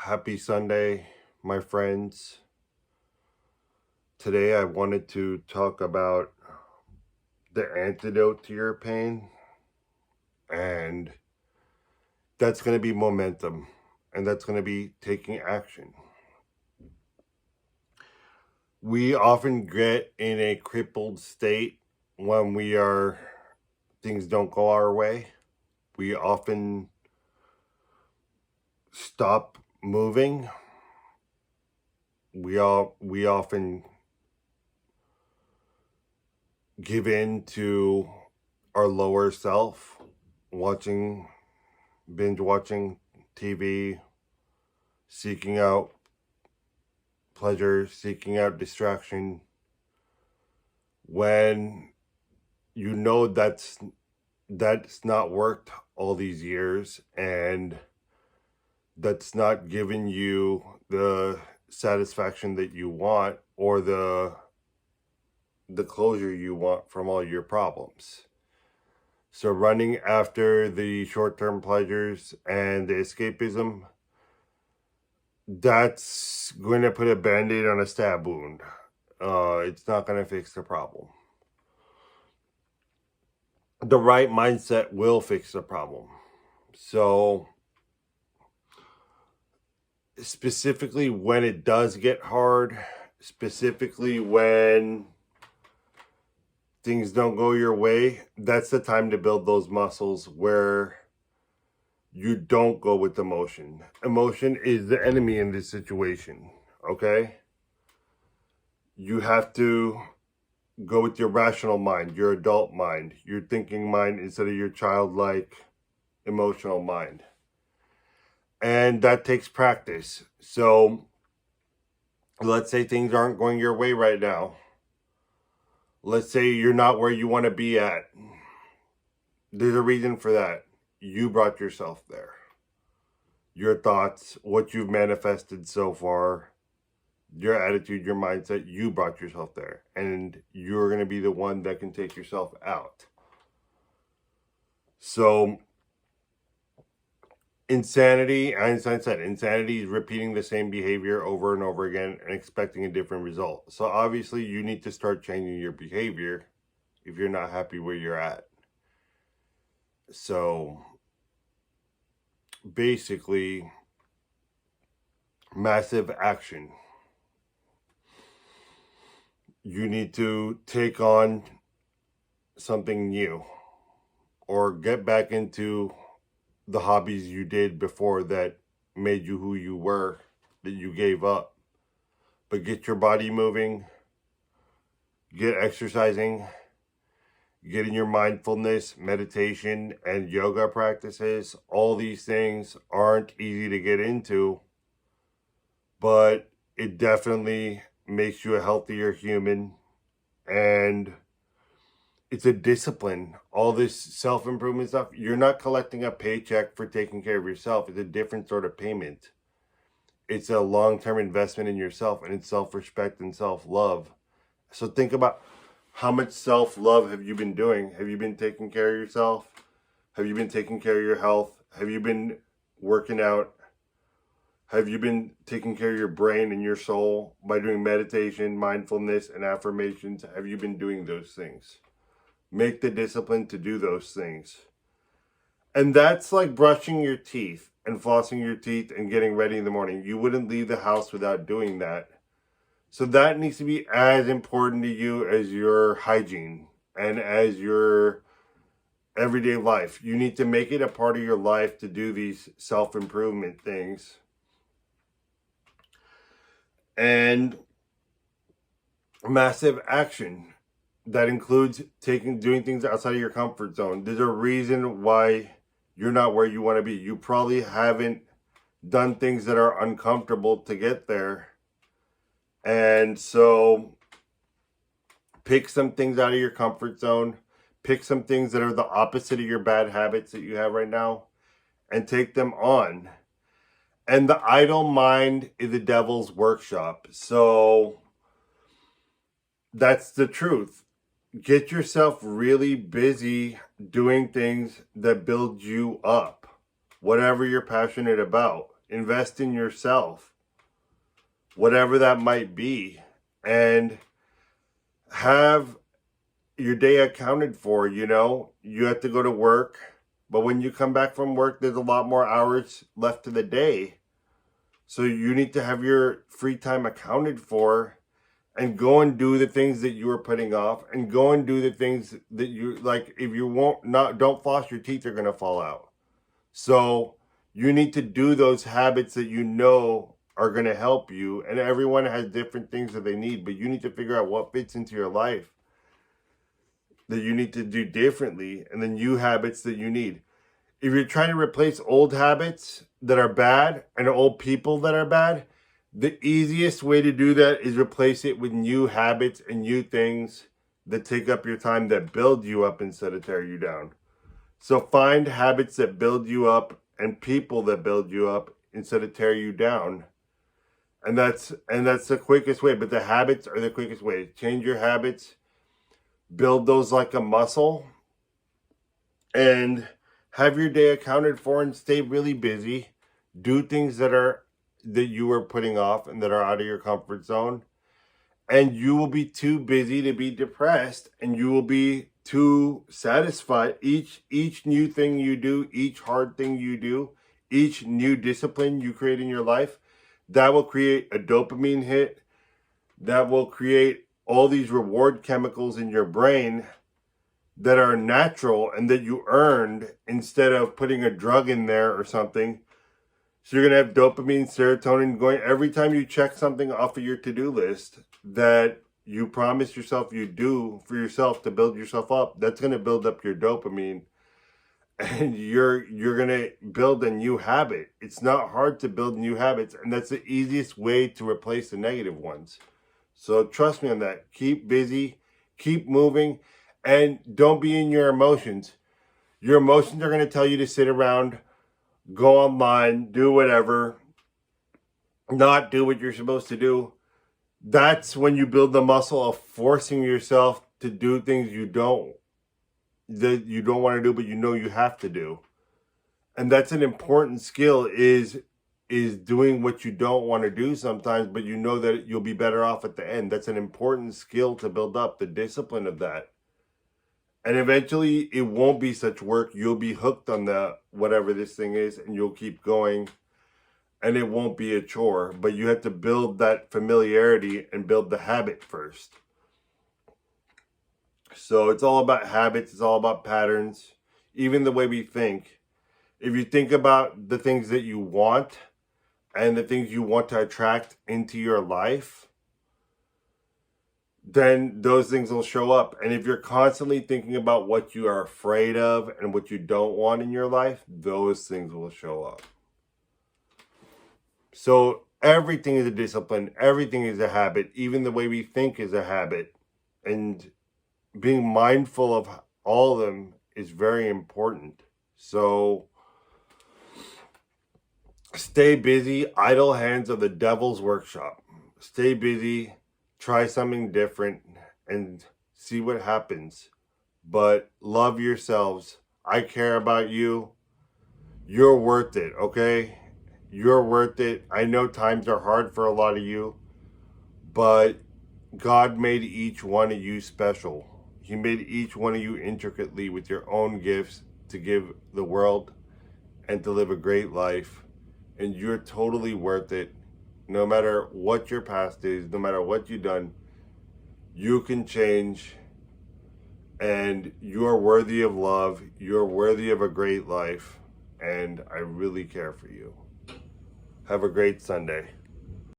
Happy Sunday, my friends. Today I wanted to talk about the antidote to your pain, and that's going to be momentum, and that's going to be taking action. We often get in a crippled state when things don't go our way. We often stop moving. We often give in to our lower self, watching, binge watching TV, seeking out pleasure, seeking out distraction, when you know that's not worked all these years, and that's not giving you the satisfaction that you want, or the closure you want from all your problems. So running after the short-term pleasures and the escapism, that's going to put a band-aid on a stab wound. It's not going to fix the problem. The right mindset will fix the problem. So specifically when it does get hard, specifically when things don't go your way, that's the time to build those muscles where you don't go with emotion. Emotion is the enemy in this situation, okay? You have to go with your rational mind, your adult mind, your thinking mind, instead of your childlike emotional mind. And that takes practice. So let's say things aren't going your way right now. Let's say you're not where you want to be at. There's a reason for that. You brought yourself there. Your thoughts, what you've manifested so far, your attitude, your mindset, you brought yourself there. And you're going to be the one that can take yourself out. So insanity, Einstein said, insanity is repeating the same behavior over and over again and expecting a different result. So obviously you need to start changing your behavior if you're not happy where you're at. So basically, massive action. You need to take on something new, or get back into the hobbies you did before that made you who you were, that you gave up. But get your body moving, get exercising, get in your mindfulness, meditation, and yoga practices. All these things aren't easy to get into, but it definitely makes you a healthier human, and it's a discipline. All this self-improvement stuff, you're not collecting a paycheck for taking care of yourself. It's a different sort of payment. It's a long-term investment in yourself, and it's self-respect and self-love. So think about, how much self-love have you been doing? Have you been taking care of yourself? Have you been taking care of your health? Have you been working out? Have you been taking care of your brain and your soul by doing meditation, mindfulness, and affirmations? Have you been doing those things? Make the discipline to do those things. And that's like brushing your teeth and flossing your teeth and getting ready in the morning. You wouldn't leave the house without doing that. So that needs to be as important to you as your hygiene and as your everyday life. You need to make it a part of your life to do these self-improvement things. And massive action that includes doing things outside of your comfort zone. There's a reason why you're not where you want to be. You probably haven't done things that are uncomfortable to get there. And so pick some things out of your comfort zone. Pick some things that are the opposite of your bad habits that you have right now, and take them on. And the idle mind is the devil's workshop. So that's the truth. Get yourself really busy doing things that build you up, whatever you're passionate about. Invest in yourself, whatever that might be, and have your day accounted for. You have to go to work, but when you come back from work, there's a lot more hours left of the day. So you need to have your free time accounted for, and go and do the things that you were putting off, and go and do the things that you like. If you don't floss your teeth, they're going to fall out. So you need to do those habits that you know are going to help you. And everyone has different things that they need, but you need to figure out what fits into your life that you need to do differently, and the new habits that you need. If you're trying to replace old habits that are bad and old people that are bad, the easiest way to do that is replace it with new habits and new things that take up your time, that build you up instead of tear you down. So find habits that build you up and people that build you up instead of tear you down. And that's the quickest way. But the habits are the quickest way. Change your habits, build those like a muscle, and have your day accounted for, and stay really busy. Do things that you are putting off and that are out of your comfort zone. And you will be too busy to be depressed, and you will be too satisfied. Each new thing you do, each hard thing you do, each new discipline you create in your life, that will create a dopamine hit, that will create all these reward chemicals in your brain that are natural and that you earned, instead of putting a drug in there or something. So you're going to have dopamine, serotonin going every time you check something off of your to-do list that you promised yourself you do for yourself to build yourself up. That's going to build up your dopamine, and you're going to build a new habit. It's not hard to build new habits, and that's the easiest way to replace the negative ones. So trust me on that. Keep busy, keep moving, and don't be in your emotions. Your emotions are going to tell you to sit around, go online, do whatever, not do what you're supposed to do. That's when you build the muscle of forcing yourself to do things you don't want to do, but you know you have to do. And that's an important skill, is doing what you don't want to do sometimes, but you know that you'll be better off at the end. That's an important skill to build up, the discipline of that. And eventually it won't be such work. You'll be hooked on the whatever this thing is, and you'll keep going, and it won't be a chore. But you have to build that familiarity and build the habit first. So it's all about habits. It's all about patterns. Even the way we think. If you think about the things that you want and the things you want to attract into your life, then those things will show up. And if you're constantly thinking about what you are afraid of and what you don't want in your life, those things will show up. So everything is a discipline. Everything is a habit. Even the way we think is a habit. And being mindful of all of them is very important. So stay busy. Idle hands are the devil's workshop. Stay busy. Try something different and see what happens. But love yourselves. I care about you. You're worth it, okay? You're worth it. I know times are hard for a lot of you, but God made each one of you special. He made each one of you intricately with your own gifts to give the world and to live a great life. And you're totally worth it. No matter what your past is, no matter what you've done, you can change, and you're worthy of love. You're worthy of a great life, and I really care for you. Have a great Sunday.